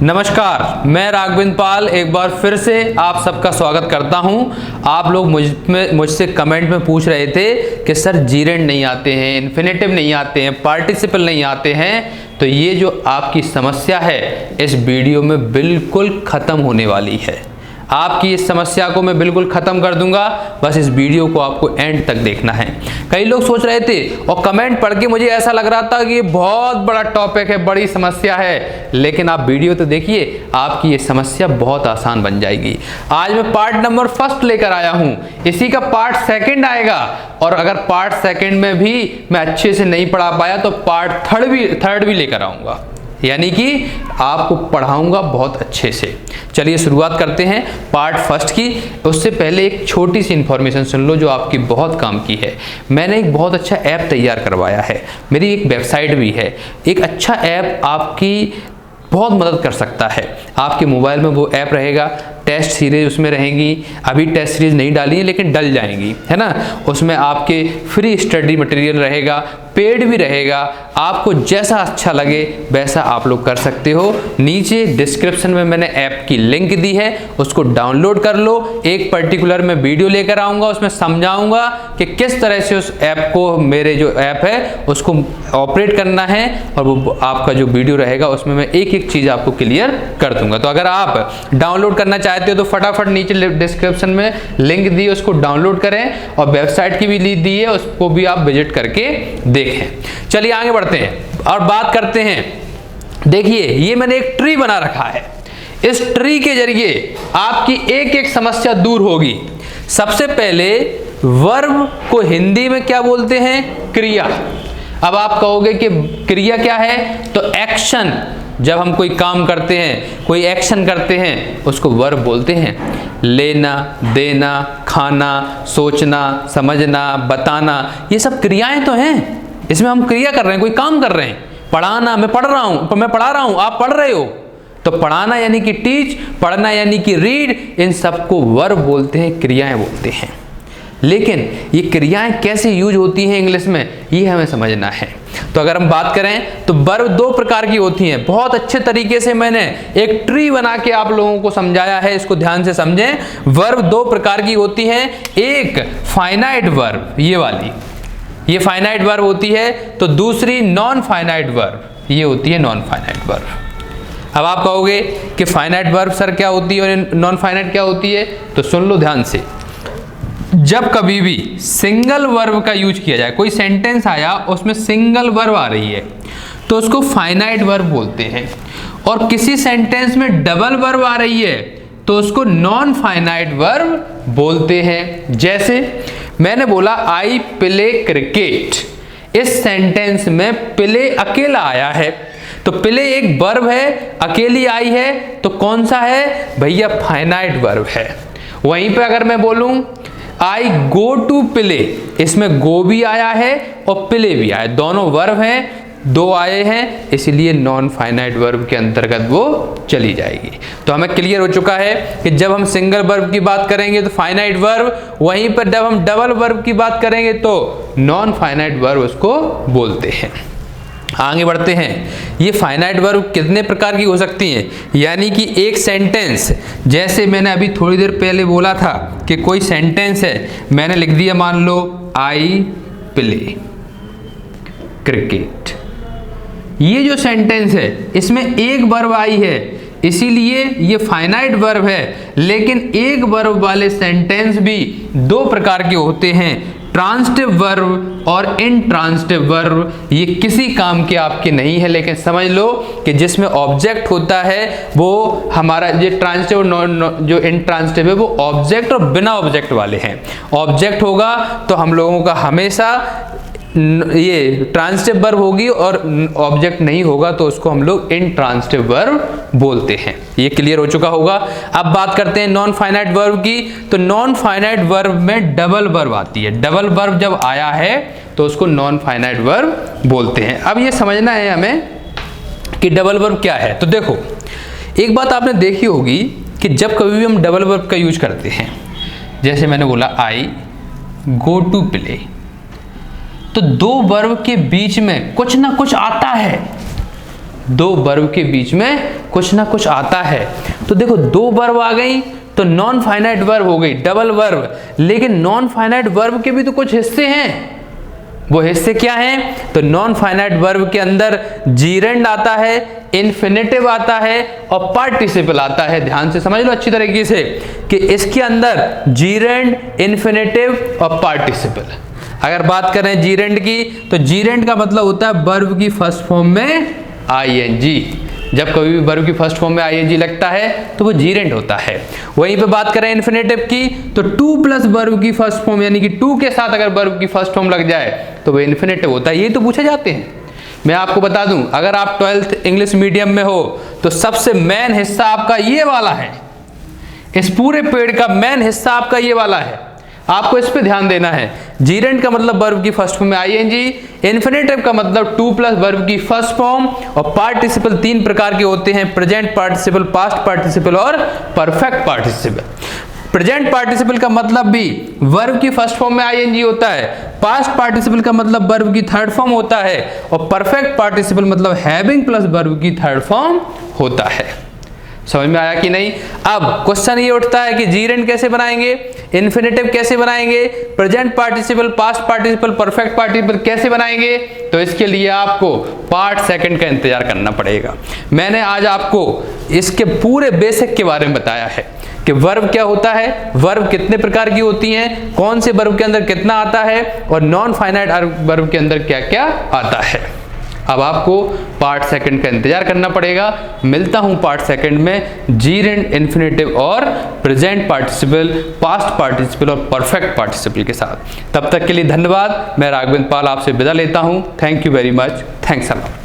नमस्कार, मैं राघवेंद्र पाल एक बार फिर से आप सबका स्वागत करता हूं। आप लोग मुझसे कमेंट में पूछ रहे थे कि सर जीरेंड नहीं आते हैं, इन्फिनेटिव नहीं आते हैं, पार्टिसिपल नहीं आते हैं। तो ये जो आपकी समस्या है इस वीडियो में बिल्कुल ख़त्म होने वाली है। आपकी इस समस्या को मैं बिल्कुल ख़त्म कर दूंगा, बस इस वीडियो को आपको एंड तक देखना है। कई लोग सोच रहे थे और कमेंट पढ़ के मुझे ऐसा लग रहा था कि ये बहुत बड़ा टॉपिक है, बड़ी समस्या है, लेकिन आप वीडियो तो देखिए, आपकी ये समस्या बहुत आसान बन जाएगी। आज मैं पार्ट नंबर फर्स्ट लेकर आया हूँ, इसी का पार्ट सेकंड आएगा, और अगर पार्ट सेकंड में भी मैं अच्छे से नहीं पढ़ा पाया तो पार्ट थर्ड भी लेकर आऊँगा, यानी कि आपको पढ़ाऊंगा बहुत अच्छे से। चलिए शुरुआत करते हैं पार्ट फर्स्ट की। उससे पहले एक छोटी सी इन्फॉर्मेशन सुन लो जो आपकी बहुत काम की है। मैंने एक बहुत अच्छा ऐप तैयार करवाया है, मेरी एक वेबसाइट भी है। एक अच्छा ऐप आपकी बहुत मदद कर सकता है। आपके मोबाइल में वो ऐप रहेगा, टेस्ट सीरीज उसमें रहेंगी। अभी टेस्ट सीरीज नहीं डाली है लेकिन डल जाएंगी, है ना। उसमें आपके फ्री स्टडी मटेरियल रहेगा, पेड भी रहेगा। आपको जैसा अच्छा लगे वैसा आप लोग कर सकते हो। नीचे डिस्क्रिप्शन में मैंने ऐप की लिंक दी है, उसको डाउनलोड कर लो। एक पर्टिकुलर मैं वीडियो लेकर आऊँगा, उसमें समझाऊँगा कि किस तरह से उस ऐप को, मेरे जो ऐप है उसको ऑपरेट करना है, और वो आपका जो वीडियो रहेगा उसमें मैं एक एक चीज़ आपको क्लियर कर दूंगा। तो अगर आप डाउनलोड करना चाहते हो तो फटाफट नीचे डिस्क्रिप्शन में लिंक दी है, उसको डाउनलोड करें, और वेबसाइट की भी लिंक दी है, उसको भी आप विजिट करके देखें। चलिए आगे बढ़ते हैं और बात करते हैं। देखिए ये मैंने एक ट्री बना रखा है, इस ट्री के जरिए आपकी एक एक समस्या दूर होगी। सबसे पहले वर्ब को हिंदी में क्या बोलते हैं? क्रिया। अब आप कहोगे कि क्रिया क्या है? तो एक्शन। जब हम कोई काम करते हैं, कोई एक्शन करते हैं, उसको वर्ब बोलते हैं। लेना, देना, खाना, सोचना, समझना, बताना, ये सब क्रियाएं तो हैं। इसमें हम क्रिया कर रहे हैं, कोई काम कर रहे हैं। पढ़ाना, मैं पढ़ रहा हूं, मैं पढ़ा रहा हूं, आप पढ़ रहे हो। तो पढ़ाना यानी कि टीच, पढ़ना यानी कि रीड, इन सबको वर्ब बोलते हैं, क्रियाएं बोलते हैं। लेकिन ये क्रियाएं कैसे यूज होती हैं इंग्लिश में, ये हमें समझना है। तो अगर हम बात करें तो वर्ब दो प्रकार की होती हैं। बहुत अच्छे तरीके से मैंने एक ट्री बना के आप लोगों को समझाया है, इसको ध्यान से समझें। वर्ब दो प्रकार की होती हैं। एक फाइनाइट वर्ब, ये वाली, ये फाइनाइट वर्ब होती है। तो दूसरी नॉन फाइनाइट वर्ब, ये होती है नॉन फाइनाइट वर्ब। अब आप कहोगे कि फाइनाइट वर्ब सर क्या होती है और नॉन फाइनाइट क्या होती है? तो सुन लो ध्यान से। जब कभी भी सिंगल वर्ब का यूज किया जाए, कोई सेंटेंस आया उसमें सिंगल वर्ब आ रही है, तो उसको फाइनाइट वर्ब बोलते हैं। और किसी सेंटेंस में डबल वर्ब आ रही है तो उसको नॉन फाइनाइट वर्ब बोलते हैं। जैसे मैंने बोला आई प्ले क्रिकेट, इस सेंटेंस में प्ले अकेला आया है, तो प्ले एक वर्ब है, अकेली आई है, तो कौन सा है भैया? फाइनाइट वर्ब है। वहीं पे अगर मैं बोलूं आई गो टू प्ले, इसमें गो भी आया है और प्ले भी आया, दोनों वर्ब हैं, दो आए हैं, इसलिए नॉन फाइनाइट वर्ब के अंतर्गत वो चली जाएगी। तो हमें क्लियर हो चुका है कि जब हम सिंगल वर्ब की बात करेंगे तो फाइनाइट वर्ब, वहीं पर जब हम डबल वर्ब की बात करेंगे तो नॉन फाइनाइट वर्ब उसको बोलते हैं। आगे बढ़ते हैं। ये फाइनाइट वर्ब कितने प्रकार की हो सकती हैं? यानी कि एक सेंटेंस, जैसे मैंने अभी थोड़ी देर पहले बोला था कि कोई सेंटेंस है, मैंने लिख दिया मान लो आई प्ले क्रिकेट। ये जो सेंटेंस है इसमें एक वर्ब आई है, इसीलिए ये फाइनाइट वर्ब है। लेकिन एक वर्ब वाले सेंटेंस भी दो प्रकार के होते हैं, ट्रांजिटिव वर्ब और इनट्रांजिटिव वर्ब। ये किसी काम के आपके नहीं है, लेकिन समझ लो कि जिसमें ऑब्जेक्ट होता है वो हमारा, ये ट्रांजिटिव और जो इनट्रांजिटिव है वो ऑब्जेक्ट और बिना ऑब्जेक्ट वाले हैं। ऑब्जेक्ट होगा तो हम लोगों का हमेशा ये ट्रांजिटिव वर्ब होगी, और ऑब्जेक्ट नहीं होगा तो उसको हम लोग इनट्रांजिटिव वर्ब बोलते हैं। ये क्लियर हो चुका होगा। अब बात करते हैं नॉन फाइनाइट वर्ब की। तो नॉन फाइनाइट वर्ब में डबल वर्ब आती है। डबल वर्ब जब आया है तो उसको नॉन फाइनाइट वर्ब बोलते हैं। अब ये समझना है हमें कि डबल वर्ब क्या है। तो देखो, एक बात आपने देखी होगी कि जब कभी भी हम डबल वर्ब का यूज करते हैं, जैसे मैंने बोला आई गो टू प्ले, तो दो वर्ब के बीच में कुछ ना कुछ आता है, दो वर्ब के बीच में कुछ ना कुछ आता है। तो देखो दो वर्ब आ गई तो नॉन फाइनाइट वर्ब हो गई, डबल वर्ब। लेकिन नॉन फाइनाइट वर्ब के भी तो कुछ हिस्से हैं, वो हिस्से क्या हैं? तो नॉन फाइनाइट वर्ब के अंदर जीरेंड आता है, इन्फिनेटिव आता है और पार्टिसिपल आता है। ध्यान से समझ लो अच्छी तरीके से कि इसके अंदर जीरेंड, इन्फिनेटिव और पार्टिसिपल। अगर बात करें जीरेंड की, तो जीरेंड का मतलब होता है वर्ब की फर्स्ट फॉर्म में आईएनजी। जब कभी भी वर्ब की फर्स्ट फॉर्म में आईएनजी लगता है तो वो जीरेंड होता है। वहीं पे बात करें इन्फिनेटिव की, तो टू प्लस वर्ब की फर्स्ट फॉर्म यानी कि टू के साथ अगर वर्ब की फर्स्ट फॉर्म लग जाए तो वो इन्फिनेटिव होता है। ये तो पूछे जाते हैं। मैं आपको बता दूं, अगर आप 12th इंग्लिश मीडियम में हो तो सबसे मेन हिस्सा आपका ये वाला है, इस पूरे पेड़ का मेन हिस्सा आपका ये वाला है, आपको इस पे ध्यान देना है। जीरेंड का मतलब वर्ब की फर्स्ट फॉर्म में आईएनजी, इन्फिनेटिव का मतलब टू प्लस वर्ब की फर्स्ट फॉर्म, और पार्टिसिपल तीन प्रकार के होते हैं, प्रेजेंट पार्टिसिपल, पास्ट पार्टिसिपल और परफेक्ट पार्टिसिपल। प्रेजेंट पार्टिसिपल का मतलब भी वर्ब की फर्स्ट फॉर्म में आईएनजी होता है, पास्ट पार्टिसिपल का मतलब वर्ब की थर्ड फॉर्म होता है, और परफेक्ट पार्टिसिपल मतलब हैविंग प्लस वर्ब की थर्ड फॉर्म होता है। समझ में आया कि नहीं? अब क्वेश्चन ये उठता है कि जीरेंड कैसे बनाएंगे, इन्फिनेटिव कैसे बनाएंगे, present participle, past participle, perfect participle कैसे बनाएंगे? तो इसके लिए आपको पार्ट सेकंड का इंतजार करना पड़ेगा। मैंने आज आपको इसके पूरे बेसिक के बारे में बताया है कि वर्ब क्या होता है, वर्ब कितने प्रकार की होती हैं, कौन से वर्ब के अंदर कितना आता है, और नॉन फाइनाइट वर्ब के अंदर क्या क्या आता है। अब आपको पार्ट सेकंड का इंतजार करना पड़ेगा। मिलता हूं पार्ट सेकंड में जीरेंड, इन्फिनेटिव और प्रेजेंट पार्टिसिपल, पास्ट पार्टिसिपल और परफेक्ट पार्टिसिपल के साथ। तब तक के लिए धन्यवाद। मैं राघवेंद्र पाल आपसे विदा लेता हूं। Thank you very much. Thanks a lot.